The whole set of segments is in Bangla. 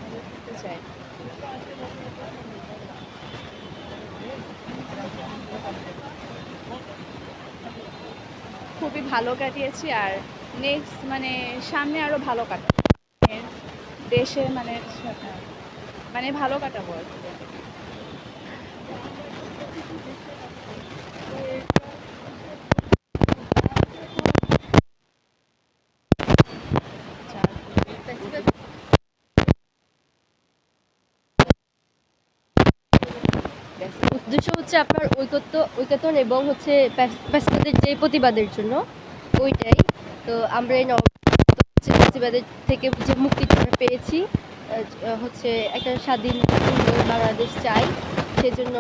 করতে চাই। খুবই ভালো কাটিয়েছি, আর নেক্সট মানে সামনে আরো ভালো কাটাবো। মানে দেশের সাথে মানে ভালো কাটাবো আর কি। আচ্ছা, ব্যাস। উদ্দেশ্য হচ্ছে আপনার ঐকতন এবং হচ্ছে প্যাসেঞ্জারদের যে প্রতিবাদের জন্য ওইটাই। তো আমরা এই প্রতিবাদের থেকে যে মুক্তিটা আমরা পেয়েছি, হচ্ছে একটা স্বাধীন সুন্দর বাংলাদেশ চাই। সেজন্য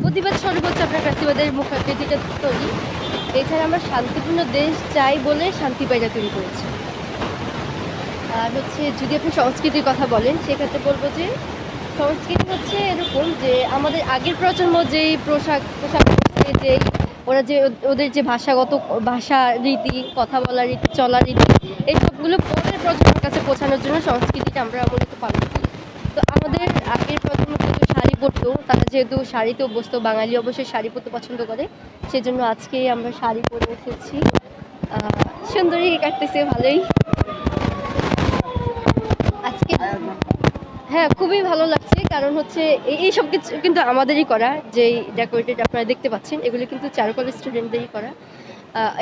প্রতিবাদ স্বরূপ হচ্ছে আপনার ফ্যাসিবাদের মুখাকৃতিটা তৈরি। এছাড়া আমরা শান্তিপূর্ণ দেশ চাই বলে শান্তি পায়রা তৈরি করেছি। আর হচ্ছে যদি আপনি সংস্কৃতির কথা বলেন, সেক্ষেত্রে বলবো যে সংস্কৃতি হচ্ছে এরকম যে আমাদের আগের প্রজন্ম যেই পোশাক পরছে, যেই ওরা যে ওদের যে ভাষা রীতি, কথা বলার রীতি, চলার রীতি, এই সবগুলো পরের প্রজন্মের কাছে পৌঁছানোর জন্য সংস্কৃতিটা আমরা মূলত পালন করি। তো আমাদের আগের প্রজন্ম যেহেতু শাড়ি পরতো, তারা যেহেতু শাড়িতে অভ্যস্ত, বাঙালি অবশ্যই শাড়ি পরতে পছন্দ করে, সেজন্য আজকে আমরা শাড়ি পরে এসেছি। সুন্দরী কাটতেছে ভালোই আজকে। হ্যাঁ, খুবই ভালো লাগছে, কারণ হচ্ছে এই সব কিছু কিন্তু আমাদেরই করা। যেই ডেকোরেটেড আপনারা দেখতে পাচ্ছেন, এগুলো কিন্তু চারুকলা স্টুডেন্টদেরই করা।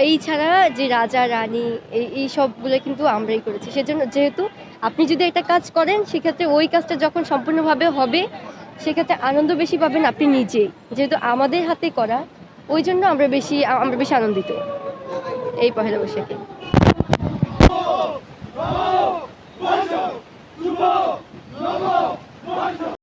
এই ছাড়া যে রাজা রানী, এই সবগুলো কিন্তু আমরাই করেছি। সেজন্য যেহেতু আপনি যদি একটা কাজ করেন, সেক্ষেত্রে ওই কাজটা যখন সম্পূর্ণভাবে হবে, সেক্ষেত্রে আনন্দ বেশি পাবেন আপনি নিজেই। যেহেতু আমাদের হাতে করা, ওই জন্য আমরা বেশি আনন্দিত এই পহেলা বৈশাখে।